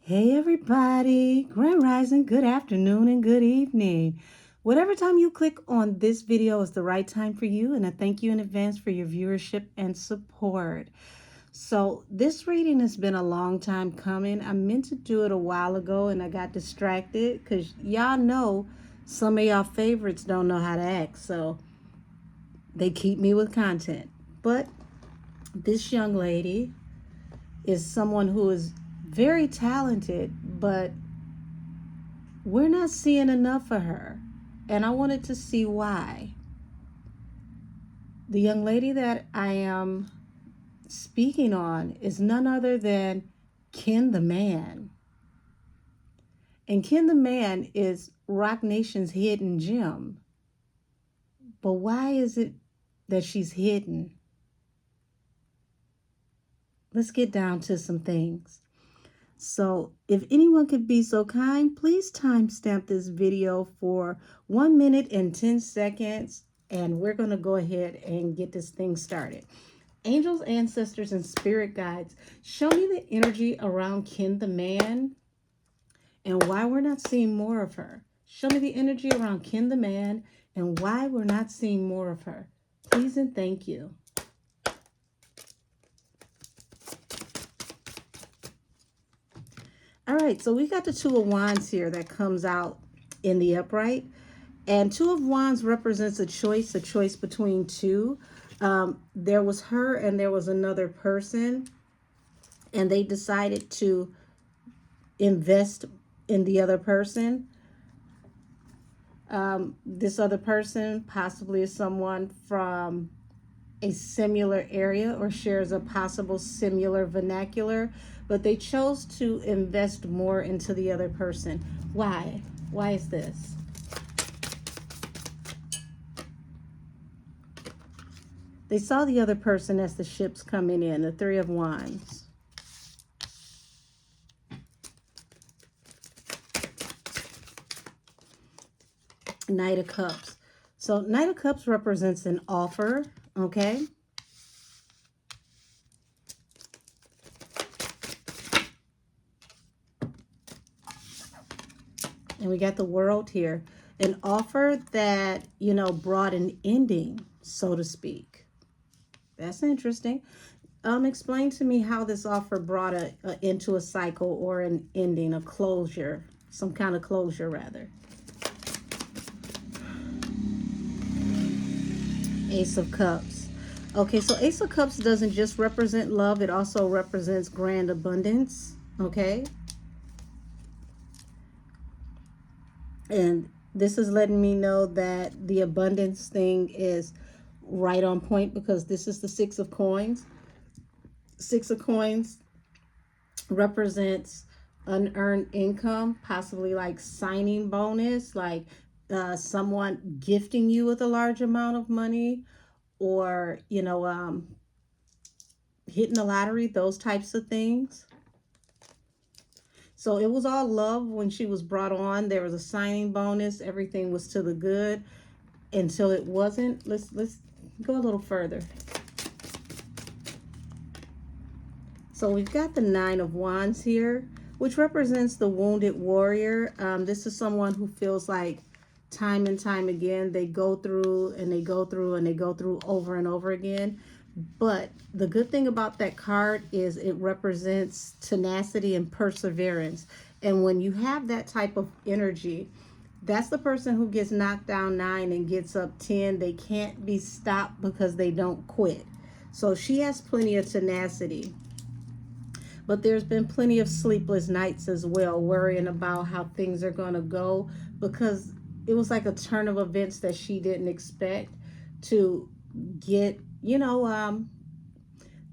Hey everybody, Grand Rising, good afternoon and good evening. Whatever time you click on this video is the right time for you, and I thank you in advance for your viewership and support. So this reading has been a long time coming. I meant to do it a while ago and I got distracted because y'all know some of y'all favorites don't know how to act, so they keep me with content. But this young lady is someone who is very talented, but we're not seeing enough of her. And I wanted to see why. The young lady that I am speaking on is none other than Ken the Man. And Ken the Man is Rock Nation's hidden gem. But why is it that she's hidden? Let's get down to some things. So if anyone could be so kind, please timestamp this video for 1 minute and 10 seconds. And we're going to go ahead and get this thing started. Angels, ancestors, and spirit guides, show me the energy around Ken the Man and why we're not seeing more of her. Show me the energy around Ken the Man and why we're not seeing more of her. Please and thank you. All right, so we got the Two of Wands here that comes out in the upright. And Two of Wands represents a choice between two. There was her and there was another person, and they decided to invest in the other person. This other person possibly is someone from a similar area or shares a possible similar vernacular, but they chose to invest more into the other person. Why? Why is this? They saw the other person as the ships coming in, the Three of Wands. Knight of Cups. So Knight of Cups represents an offer, okay? And we got the World here. An offer that, brought an ending, so to speak. That's interesting. Explain to me how this offer brought into a cycle or an ending, a closure, some kind of closure rather. Ace of Cups. Okay, so Ace of Cups doesn't just represent love, it also represents grand abundance, okay? And this is letting me know that the abundance thing is right on point because this is the Six of Coins. Six of Coins represents unearned income, possibly like signing bonus, like someone gifting you with a large amount of money, or hitting the lottery, those types of things. So it was all love when she was brought on. There was a signing bonus, everything was to the good until it wasn't. Let's go a little further. So we've got the Nine of Wands here, which represents the wounded warrior. This is someone who feels like time and time again they go through and they go through and they go through over and over again. But the good thing about that card is it represents tenacity and perseverance. And when you have that type of energy, that's the person who gets knocked down 9 and gets up 10. They can't be stopped because they don't quit. So she has plenty of tenacity. But there's been plenty of sleepless nights as well, worrying about how things are going to go, because it was like a turn of events that she didn't expect to get,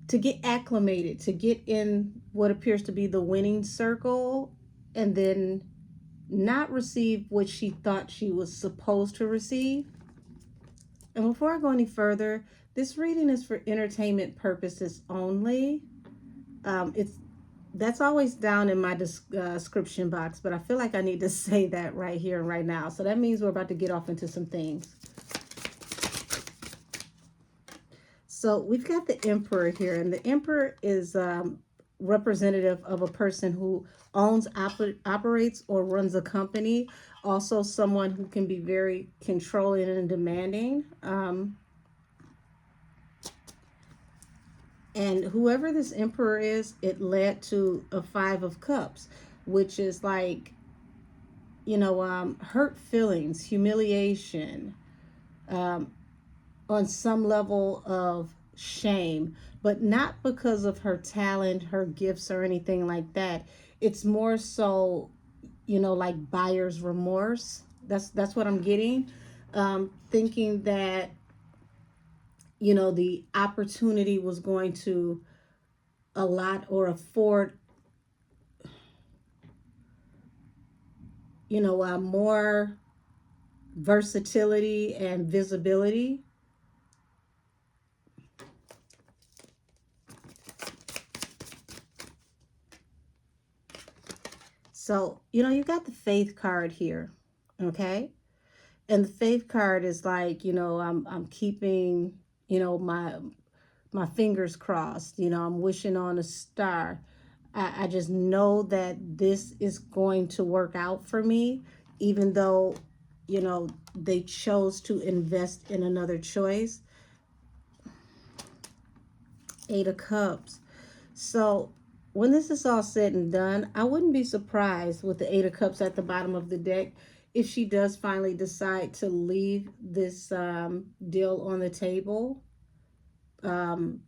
to get acclimated, to get in what appears to be the winning circle, and then not receive what she thought she was supposed to receive. And before I go any further, this reading is for entertainment purposes only. That's always down in my description box, but I feel like I need to say that right here and right now. So that means we're about to get off into some things. So we've got the Emperor here, and the Emperor is representative of a person who owns, operates, or runs a company. Also, someone who can be very controlling and demanding. And whoever this emperor is, it led to a Five of Cups, which is like, hurt feelings, humiliation, um, on some level of shame, but not because of her talent, her gifts, or anything like that. It's more so, like buyer's remorse. That's what I'm getting. Thinking that, the opportunity was going to allot or afford, more versatility and visibility. So, you got the faith card here, okay? And the faith card is like, I'm keeping, my fingers crossed, I'm wishing on a star. I just know that this is going to work out for me, even though, they chose to invest in another choice. Eight of Cups. So when this is all said and done, I wouldn't be surprised with the Eight of Cups at the bottom of the deck if she does finally decide to leave this deal on the table. Um,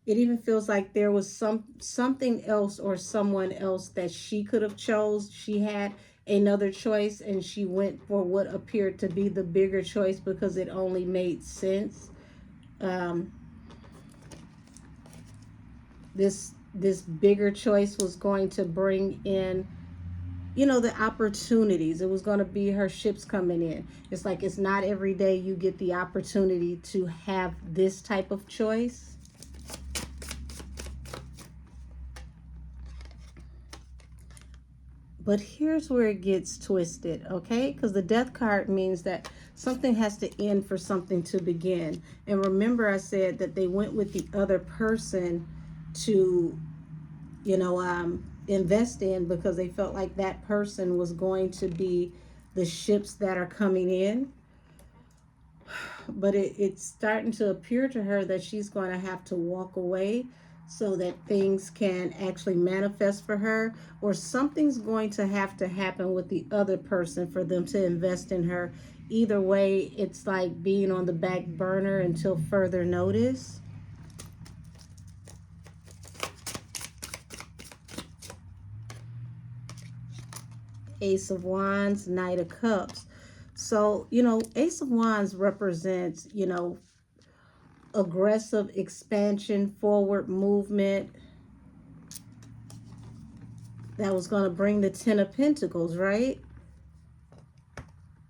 it even feels like there was something else or someone else that she could have chose. She had another choice and she went for what appeared to be the bigger choice because it only made sense. Um, this bigger choice was going to bring in, the opportunities. It was going to be her ships coming in. It's like it's not every day you get the opportunity to have this type of choice. But here's where it gets twisted, okay? Because the death card means that something has to end for something to begin. And remember, I said that they went with the other person to, invest in because they felt like that person was going to be the ships that are coming in. But it's starting to appear to her that she's going to have to walk away so that things can actually manifest for her, or something's going to have to happen with the other person for them to invest in her. Either way, it's like being on the back burner until further notice. Ace of Wands, Knight of Cups. So, Ace of Wands represents, aggressive expansion, forward movement. That was going to bring the Ten of Pentacles, right?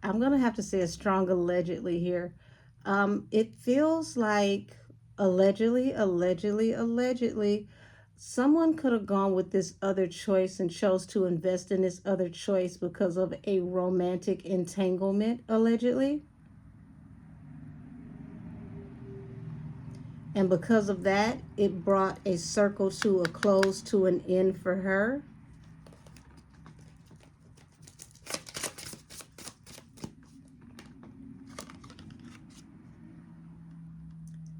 I'm going to have to say a strong allegedly here. It feels like allegedly, someone could have gone with this other choice and chose to invest in this other choice because of a romantic entanglement, allegedly. And because of that, it brought a circle to a close, to an end for her.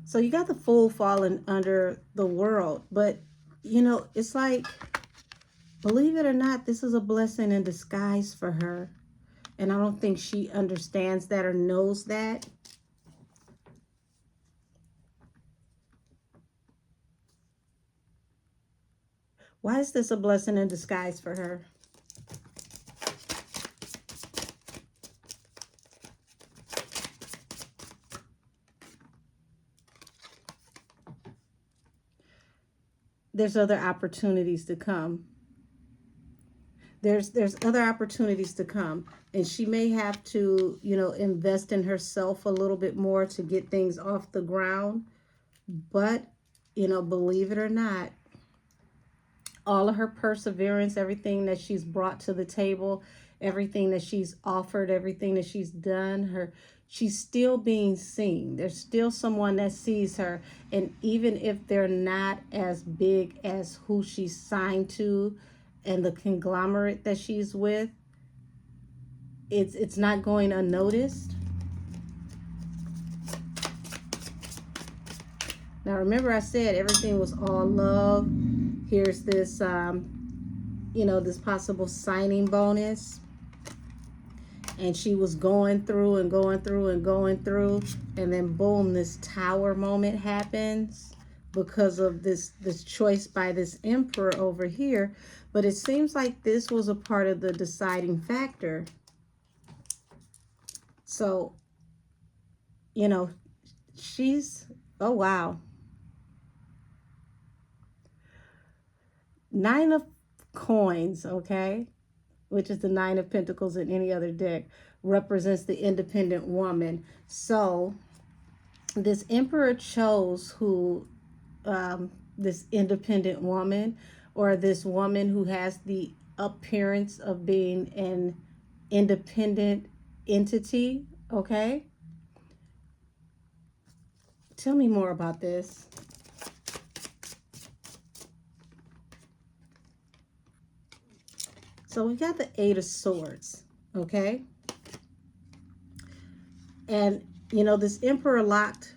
So you got the Fool falling under the World. But, it's like, believe it or not, this is a blessing in disguise for her. And I don't think she understands that or knows that. Why is this a blessing in disguise for her? There's other opportunities to come. There's other opportunities to come. And she may have to, invest in herself a little bit more to get things off the ground. But, believe it or not, all of her perseverance, everything that she's brought to the table, everything that she's offered, everything that she's done, she's still being seen. There's still someone that sees her. And even if they're not as big as who she's signed to and the conglomerate that she's with, it's not going unnoticed. Now remember I said everything was all love. Here's this this possible signing bonus. And she was going through and going through and going through, and then boom, this tower moment happens because of this choice by this emperor over here. But it seems like this was a part of the deciding factor. So, she's, oh wow. 9 of coins, okay, which is the 9 of pentacles in any other deck, represents the independent woman. So this emperor chose this independent woman, or this woman who has the appearance of being an independent entity. Okay, tell me more about this. So we got the 8 of Swords, okay? And, this emperor locked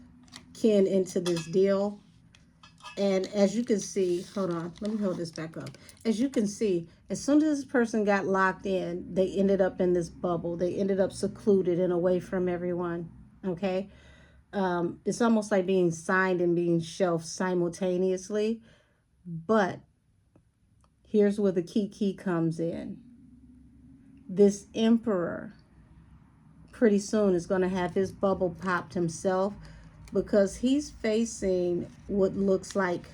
Ken into this deal. And as you can see, hold on, let me hold this back up. As you can see, as soon as this person got locked in, they ended up in this bubble. They ended up secluded and away from everyone, okay? It's almost like being signed and being shelved simultaneously. But here's where the key comes in. This emperor pretty soon is going to have his bubble popped himself, because he's facing what looks like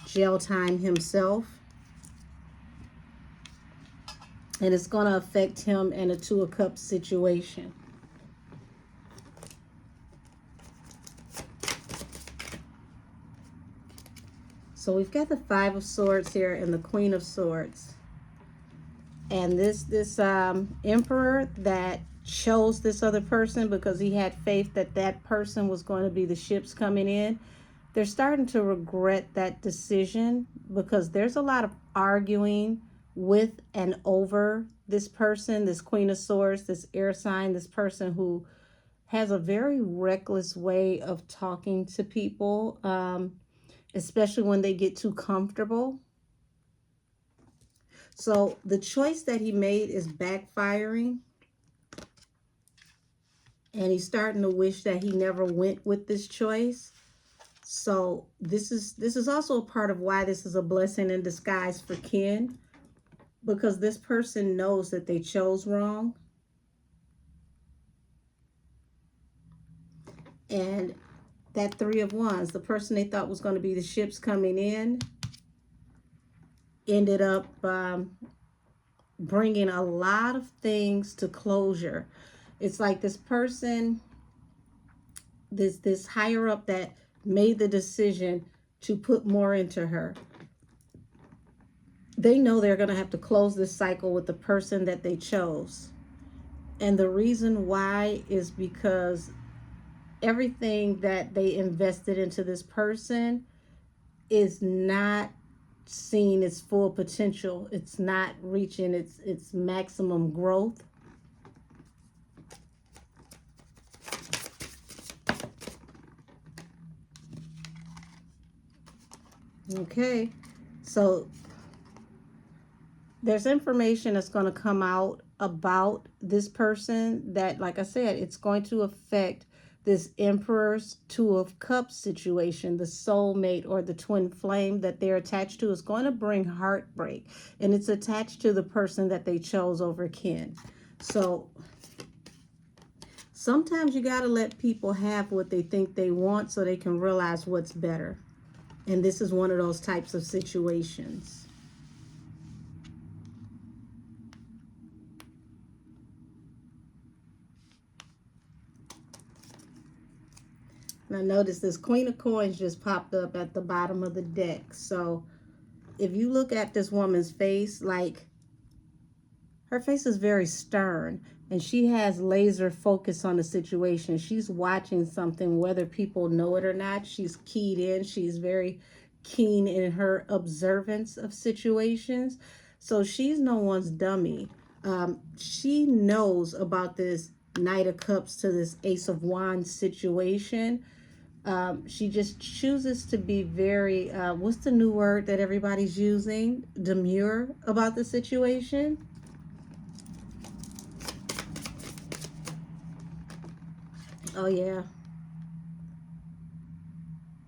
jail time himself. And it's going to affect him in a 2 of Cups situation. So we've got the 5 of Swords here and the Queen of Swords. And this emperor that chose this other person because he had faith that that person was going to be the ships coming in, they're starting to regret that decision, because there's a lot of arguing with and over this person, this Queen of Swords, this air sign, this person who has a very reckless way of talking to people, especially when they get too comfortable. So the choice that he made is backfiring. And he's starting to wish that he never went with this choice. So this is also a part of why this is a blessing in disguise for Ken, because this person knows that they chose wrong. And that 3 of Wands, the person they thought was going to be the ships coming in, ended up bringing a lot of things to closure. It's like this person, this higher up that made the decision to put more into her, they know they're going to have to close this cycle with the person that they chose. And the reason why is because everything that they invested into this person is not seeing its full potential. It's not reaching its maximum growth. Okay, so there's information that's going to come out about this person that, like I said, it's going to affect this Emperor's 2 of Cups situation. The soulmate or the twin flame that they're attached to is going to bring heartbreak, and it's attached to the person that they chose over Ken. So sometimes you got to let people have what they think they want so they can realize what's better. And this is one of those types of situations. Now notice this Queen of Coins just popped up at the bottom of the deck. So if you look at this woman's face, like Her face is very stern, and she has laser focus on the situation. She's watching something, whether people know it or not. She's keyed in. She's very keen in her observance of situations. So she's no one's dummy. She knows about this Knight of Cups to this Ace of Wands situation. She just chooses to be very, what's the new word that everybody's using? Demure about the situation. Oh yeah.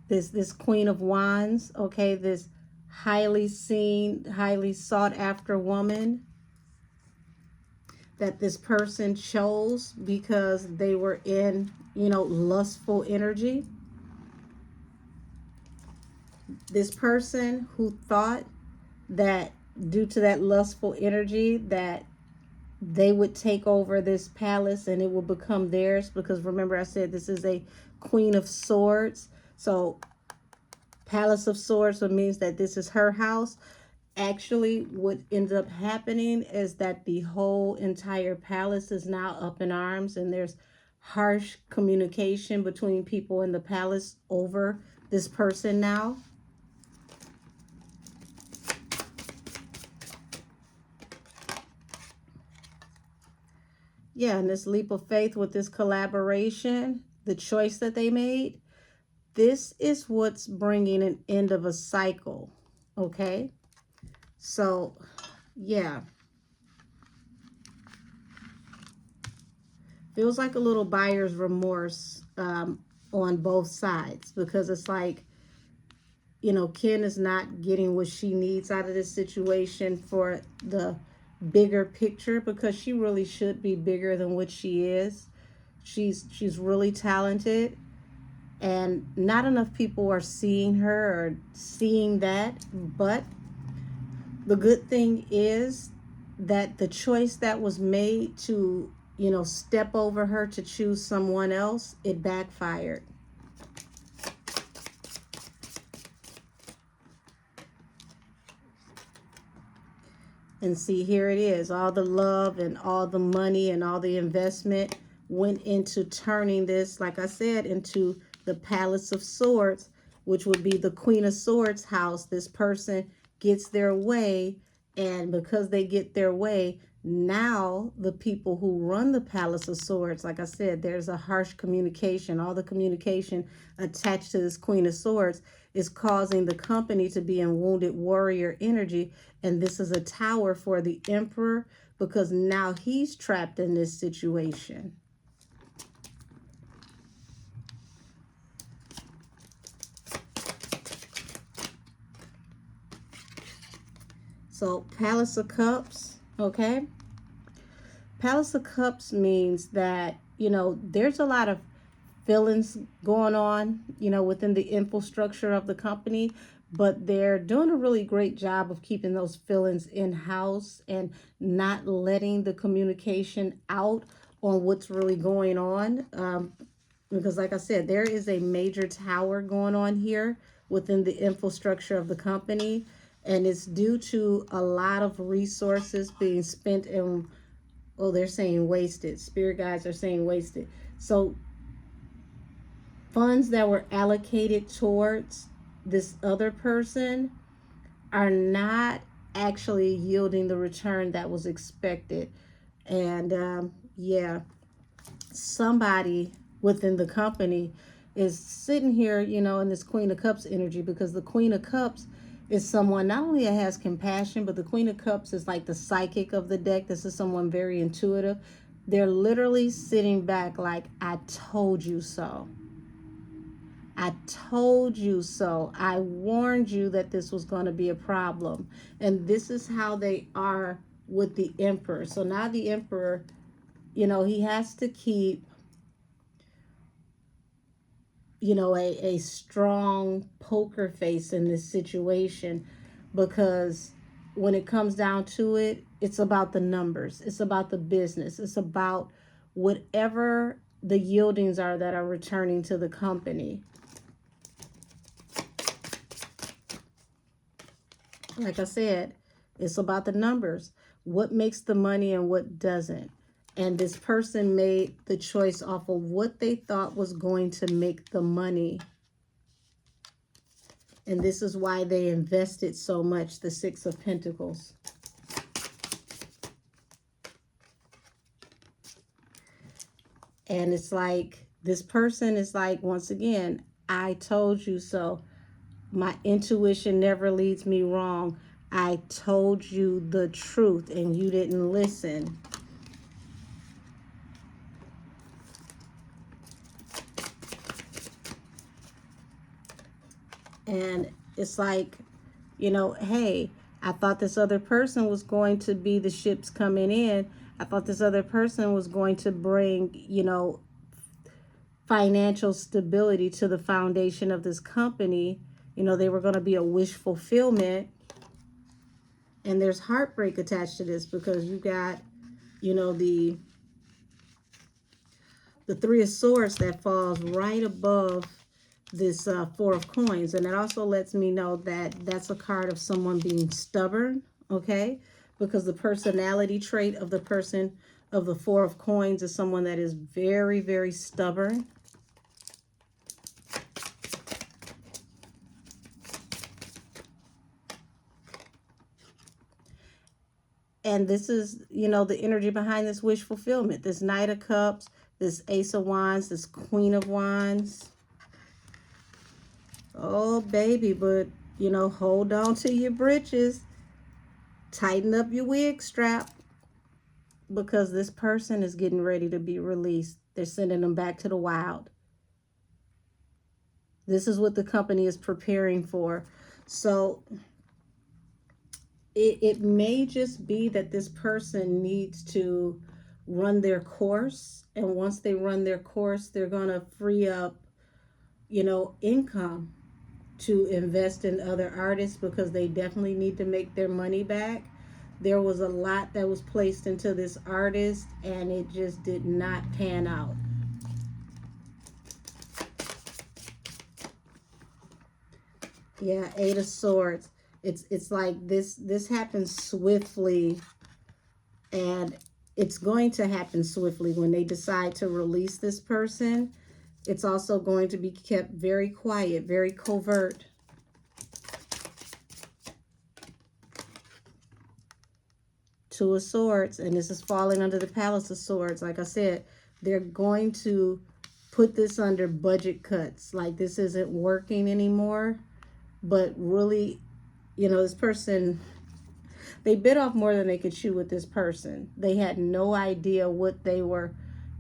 This Queen of Wands, okay, this highly seen, highly sought after woman that this person chose because they were in, lustful energy. This person who thought that due to that lustful energy that they would take over this palace and it will become theirs, because remember I said this is a Queen of Swords. So Palace of Swords, so means that this is her house. Actually, what ends up happening is that the whole entire palace is now up in arms, and there's harsh communication between people in the palace over this person now. Yeah, and this leap of faith with this collaboration, the choice that they made, this is what's bringing an end of a cycle, okay? So, yeah. Feels like a little buyer's remorse on both sides, because it's like, Ken is not getting what she needs out of this situation for the bigger picture, because she really should be bigger than what she is. She's really talented, and not enough people are seeing her or seeing that. But the good thing is that the choice that was made to, step over her to choose someone else, it backfired. And see, here it is. All the love and all the money and all the investment went into turning this, like I said, into the Palace of Swords, which would be the Queen of Swords house. This person gets their way, and because they get their way, now the people who run the Palace of Swords, like I said, there's a harsh communication. All the communication attached to this Queen of Swords is causing the company to be in wounded warrior energy. And this is a tower for the Emperor, because now he's trapped in this situation. So Palace of Cups, okay? Palace of Cups means that, there's a lot of feelings going on, within the infrastructure of the company, but they're doing a really great job of keeping those feelings in-house and not letting the communication out on what's really going on. Because like I said, there is a major tower going on here within the infrastructure of the company, and it's due to a lot of resources being spent in, oh, they're saying wasted. Spirit guides are saying wasted. So funds that were allocated towards this other person are not actually yielding the return that was expected. And yeah, somebody within the company is sitting here, in this Queen of Cups energy, because the Queen of Cups is someone not only that has compassion, but the Queen of Cups is like the psychic of the deck. This is someone very intuitive. They're literally sitting back like, I told you so. I told you so. I warned you that this was going to be a problem. And this is how they are with the Emperor. So now the Emperor, he has to keep, a strong poker face in this situation, because when it comes down to it, it's about the numbers. It's about the business. It's about whatever the yieldings are that are returning to the company. Like I said, it's about the numbers. what makes the money and what doesn't. And this person made the choice off of what they thought was going to make the money. And this is why they invested so much, the Six of Pentacles. And it's like, this person is like, once again, I told you so. My intuition never leads me wrong. I told you the truth and you didn't listen. And it's like, you know, hey, I thought this other person was going to be the ships coming in. I thought this other person was going to bring, you know, financial stability to the foundation of this company. You know, they were going to be a wish fulfillment. And there's heartbreak attached to this because you got, you know, the Three of Swords that falls right above this Four of Coins. And it also lets me know that that's a card of someone being stubborn, okay? Because the personality trait of the person of the Four of Coins is someone that is very, very stubborn. And this is, you know, the energy behind this wish fulfillment. This Knight of Cups, this Ace of Wands, this Queen of Wands. Oh, baby, but, you know, hold on to your britches. Tighten up your wig strap. Because this person is getting ready to be released. They're sending them back to the wild. This is what the company is preparing for. So it may just be that this person needs to run their course. And once they run their course, they're going to free up, you know, income to invest in other artists because they definitely need to make their money back. There was a lot that was placed into this artist and it just did not pan out. Yeah, Eight of Swords. It's like this happens swiftly, and it's going to happen swiftly when they decide to release this person. It's also going to be kept very quiet, very covert. Two of Swords, and this is falling under the Palace of Swords. Like I said, they're going to put this under budget cuts. Like this isn't working anymore. But really, you know, this person, they bit off more than they could chew with this person. They had no idea what they were,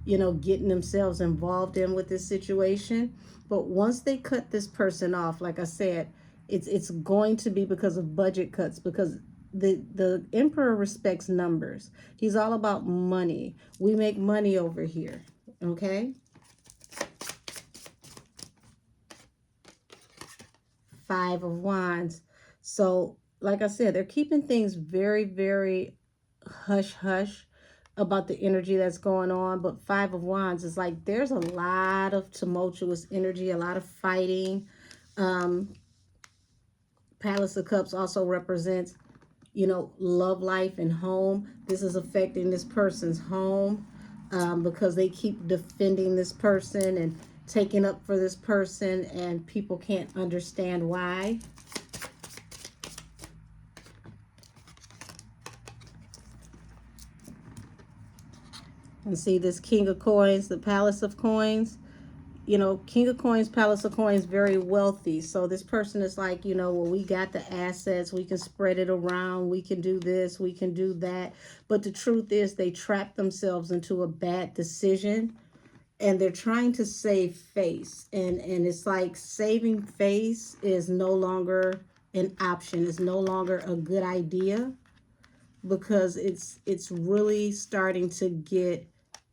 you know, getting themselves involved in with this situation. But once they cut this person off, like I said, it's going to be because of budget cuts, because the emperor respects numbers. He's all about money. We make money over here, okay? Five of Wands. So, like I said, they're keeping things very, very hush-hush about the energy that's going on. But Five of Wands is like there's a lot of tumultuous energy, a lot of fighting. Palace of Cups also represents, you know, love life and home. This is affecting this person's home because they keep defending this person and taking up for this person, and people can't understand why. And see this King of Coins, the Palace of Coins. You know, King of Coins, Palace of Coins, very wealthy. So this person is like, you know, well, we got the assets. We can spread it around. We can do this. We can do that. But the truth is they trapped themselves into a bad decision. And they're trying to save face. And it's like saving face is no longer an option. It's no longer a good idea because it's really starting to get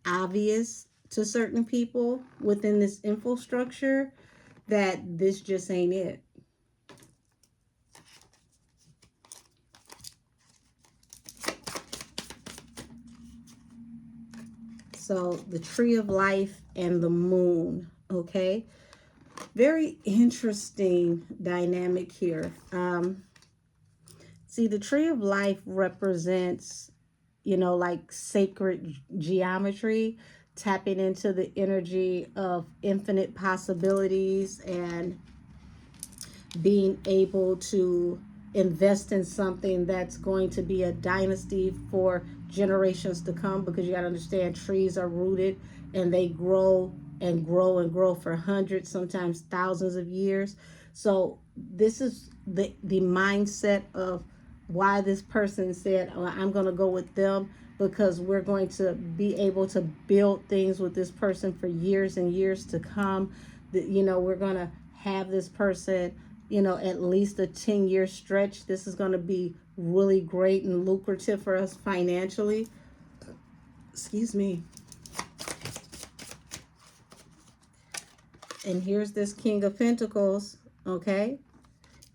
obvious to certain people within this infrastructure that this just ain't it. So the Tree of Life and the Moon, okay? Very interesting dynamic here. See, the Tree of Life represents like sacred geometry, tapping into the energy of infinite possibilities and being able to invest in something that's going to be a dynasty for generations to come, because you got to understand trees are rooted and they grow and grow and grow for hundreds, sometimes thousands of years. So this is the mindset of why this person said, oh, I'm going to go with them, because we're going to be able to build things with this person for years and years to come. We're going to have this person, at least a 10-year stretch. This is going to be really great and lucrative for us financially. Excuse me. And here's this King of Pentacles, okay?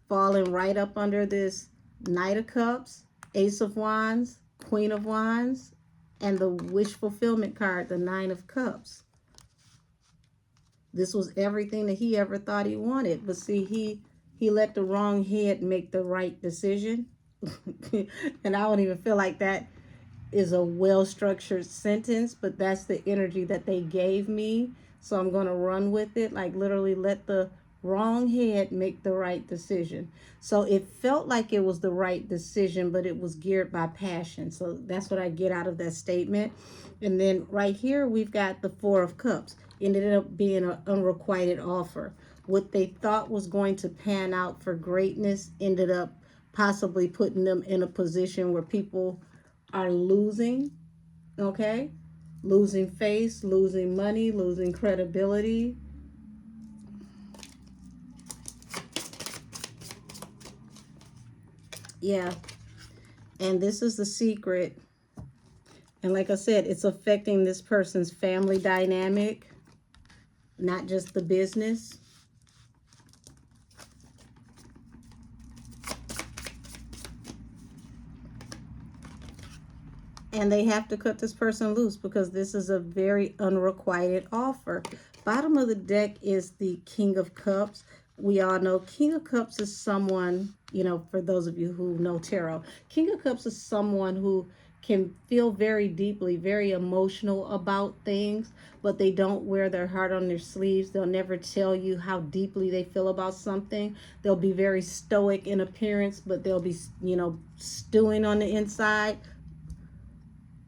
Falling right up under this Knight of Cups, Ace of Wands, Queen of Wands, and the wish fulfillment card, the Nine of Cups. This was everything that he ever thought he wanted. But see, he let the wrong head make the right decision. And I don't even feel like that is a well-structured sentence, but that's the energy that they gave me. So I'm going to run with it. Like literally let the wrong head make the right decision. So it felt like it was the right decision, but it was geared by passion. So that's what I get out of that statement. And then right here, we've got the Four of Cups. It ended up being an unrequited offer. What they thought was going to pan out for greatness ended up possibly putting them in a position where people are losing, okay? Losing face, losing money, losing credibility. Yeah. And this is the secret. And like I said, it's affecting this person's family dynamic, not just the business. And they have to cut this person loose because this is a very unrequited offer. Bottom of the deck is the King of Cups. We all know King of Cups is someone, for those of you who know tarot, King of Cups is someone who can feel very deeply, very emotional about things, but they don't wear their heart on their sleeves. They'll never tell you how deeply they feel about something. They'll be very stoic in appearance, but they'll be, stewing on the inside.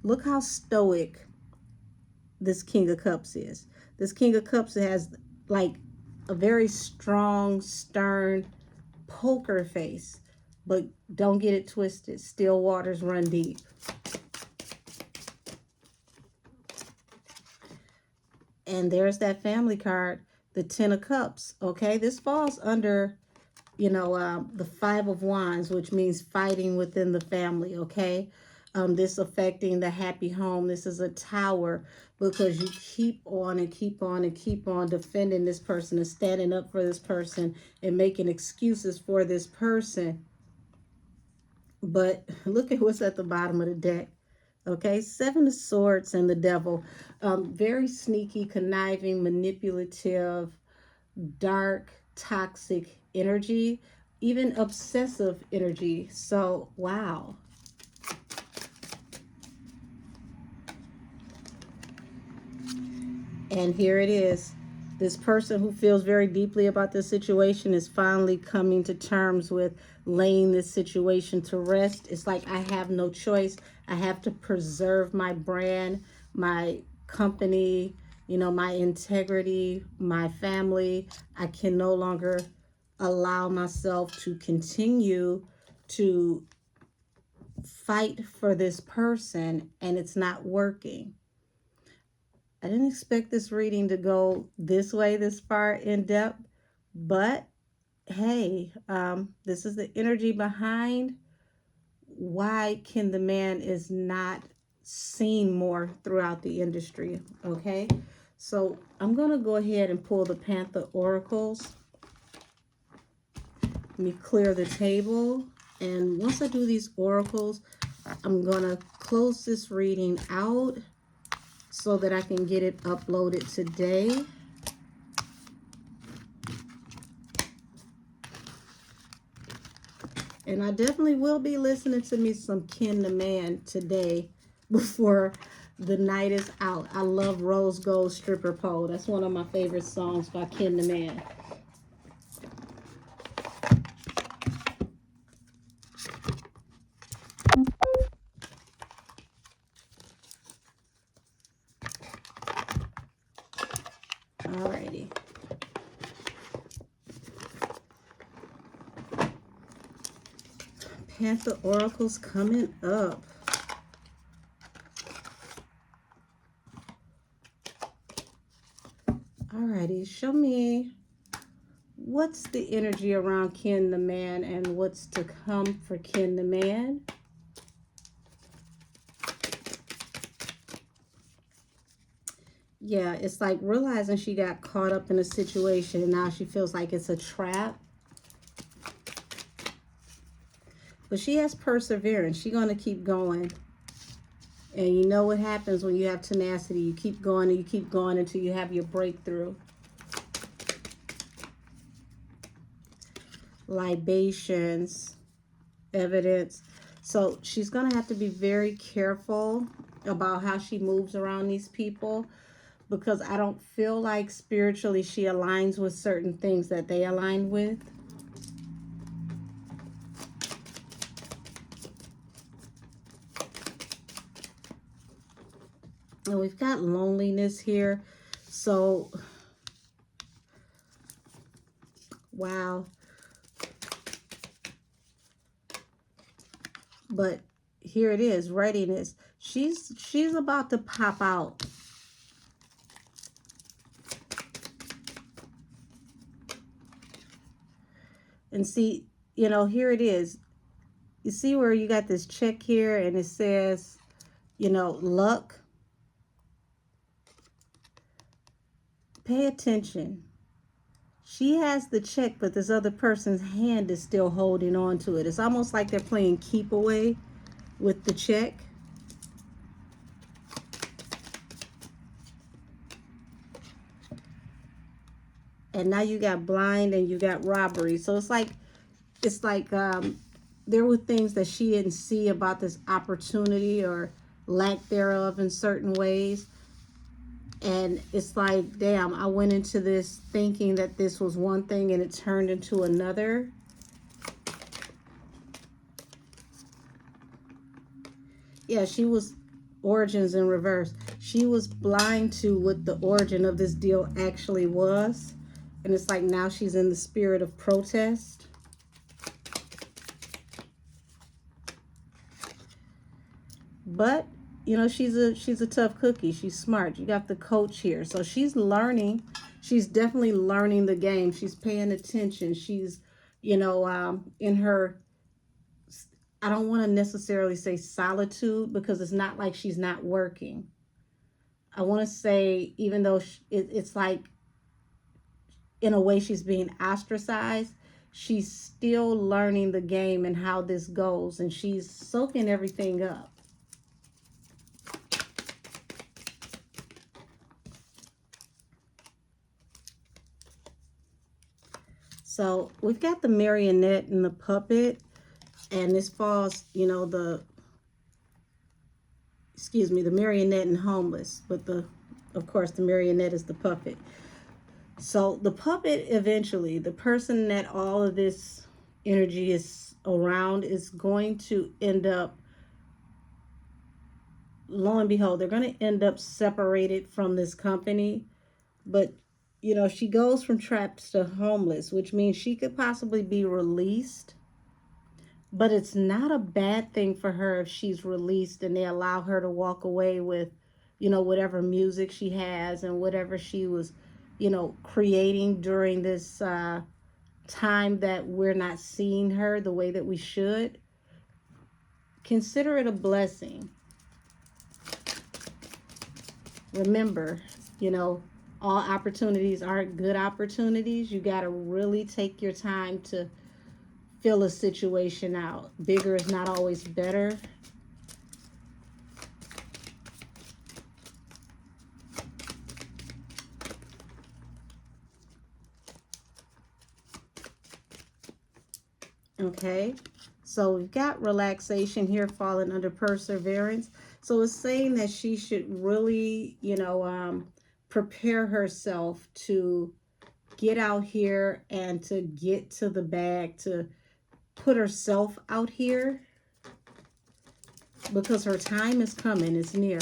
Look how stoic this King of Cups is. This King of Cups has like a very strong, stern poker face, but don't get it twisted. Still waters run deep. And there's that family card, the Ten of Cups. Okay, this falls under, the Five of Wands, which means fighting within the family. Okay. This affecting the happy home. This is a tower because you keep on and keep on and keep on defending this person and standing up for this person and making excuses for this person. But look at what's at the bottom of the deck. Okay, Seven of Swords and the Devil. Very sneaky, conniving, manipulative, dark, toxic energy, even obsessive energy. So, wow. And here it is. This person who feels very deeply about this situation is finally coming to terms with laying this situation to rest. It's like, I have no choice. I have to preserve my brand, my company, my integrity, my family. I can no longer allow myself to continue to fight for this person, and it's not working. I didn't expect this reading to go this way, this far in depth, but hey, this is the energy behind why Ken the Man is not seen more throughout the industry, okay? So I'm going to go ahead and pull the Panther oracles. Let me clear the table. And once I do these oracles, I'm going to close this reading out so that I can get it uploaded today. And I definitely will be listening to me some Ken the Man today. before the night is out. I love Rose Gold Stripper Pole. That's one of my favorite songs by Ken the Man. Alrighty. Panther Oracles coming up. Alrighty, show me what's the energy around Ken the Man and what's to come for Ken the Man. Yeah, it's like realizing she got caught up in a situation and now she feels like it's a trap. But she has perseverance. She's going to keep going. And you know what happens when you have tenacity. You keep going and you keep going until you have your breakthrough. Libations, evidence. So she's going to have to be very careful about how she moves around these people, because I don't feel like spiritually she aligns with certain things that they align with. And we've got loneliness here. So, wow. But here it is, readiness. She's about to pop out. And see, you know, here it is. You see where you got this check here and it says, you know, luck. Pay attention. She has the check, but this other person's hand is still holding on to it. It's almost like they're playing keep away with the check. And now you got blind and you got robbery. So it's like there were things that she didn't see about this opportunity or lack thereof in certain ways. And it's like, damn, I went into this thinking that this was one thing and it turned into another. Yeah, she was origins in reverse. She was blind to what the origin of this deal actually was. And it's like now she's in the spirit of protest. But, you know, she's a tough cookie. She's smart. You got the coach here. So she's learning. She's definitely learning the game. She's paying attention. She's, you know, in her, I don't want to necessarily say solitude, because it's not like she's not working. I want to say, even though it's like, in a way, she's being ostracized, she's still learning the game and how this goes. And she's soaking everything up. So we've got the marionette and the puppet, and this falls, you know, the marionette and homeless, but of course, the marionette is the puppet. So the puppet, eventually, the person that all of this energy is around is going to end up, lo and behold, they're going to end up separated from this company. But, you know, she goes from trapped to homeless, which means she could possibly be released. But it's not a bad thing for her if she's released and they allow her to walk away with, you know, whatever music she has and whatever she was, you know, creating during this time that we're not seeing her the way that we should. Consider it a blessing. Remember, you know, all opportunities aren't good opportunities. You got to really take your time to fill a situation out. Bigger is not always better. Okay, so we've got relaxation here falling under perseverance. So it's saying that she should really, prepare herself to get out here and to get to the bag, to put herself out here, because her time is coming. It's near.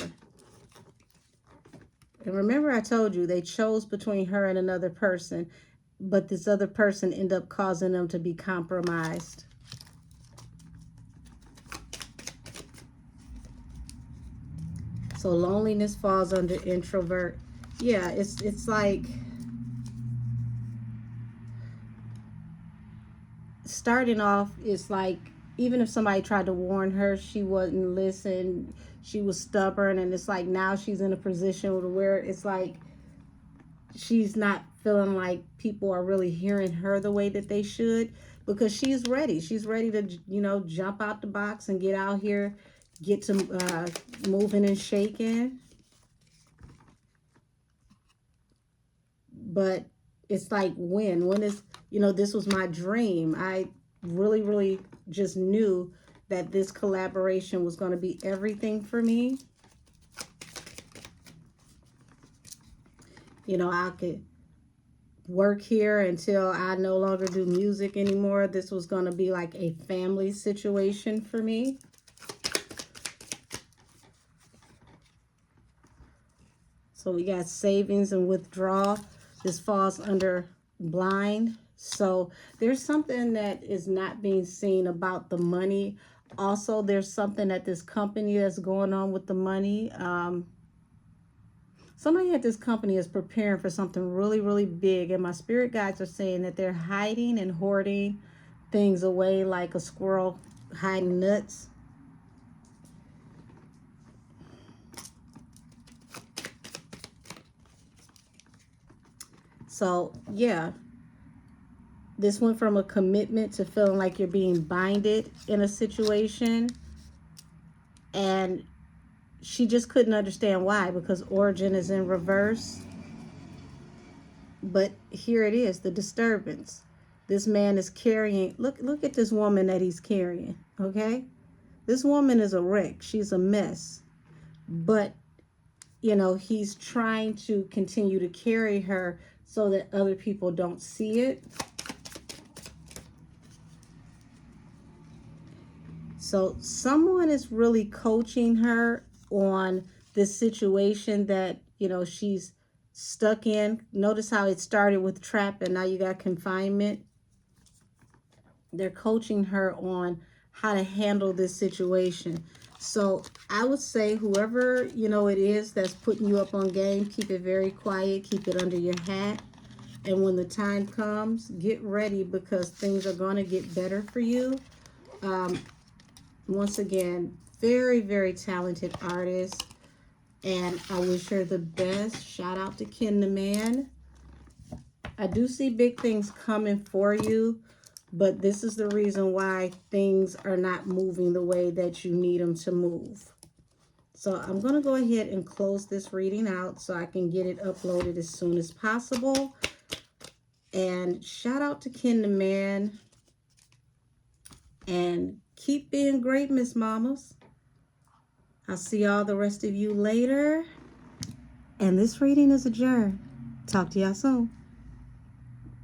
And remember, I told you they chose between her and another person, but this other person ended up causing them to be compromised. So loneliness falls under introvert. Yeah, it's like starting off, it's like even if somebody tried to warn her, she wouldn't listen. She was stubborn, and it's like now she's in a position where it's like she's not feeling like people are really hearing her the way that they should, because she's ready. She's ready to, jump out the box and get out here, get to moving and shaking. But it's like when is, this was my dream. I really, really just knew that this collaboration was going to be everything for me. I could work here until I no longer do music anymore. This was going to be like a family situation for me. So we got savings and withdrawal. This falls under blind. So there's something that is not being seen about the money. Also, there's something at this company that's going on with the money. Somebody at this company is preparing for something really, really big. And my spirit guides are saying that they're hiding and hoarding things away like a squirrel hiding nuts. So, yeah, this went from a commitment to feeling like you're being binded in a situation. And she just couldn't understand why, because origin is in reverse. But here it is, the disturbance. This man is carrying, look at this woman that he's carrying, okay? This woman is a wreck. She's a mess. But, he's trying to continue to carry her so that other people don't see it. So someone is really coaching her on this situation that, she's stuck in. Notice how it started with trap and now you got confinement. They're coaching her on how to handle this situation. So I would say whoever, it is that's putting you up on game, keep it very quiet, keep it under your hat. And when the time comes, get ready, because things are going to get better for you. Once again, very, very talented artist. And I wish her the best. Shout out to Ken the Man. I do see big things coming for you, but this is the reason why things are not moving the way that you need them to move. So I'm going to go ahead and close this reading out so I can get it uploaded as soon as possible. And shout out to Ken the Man. And keep being great, Miss Mamas. I'll see all the rest of you later. And this reading is adjourned. Talk to y'all soon.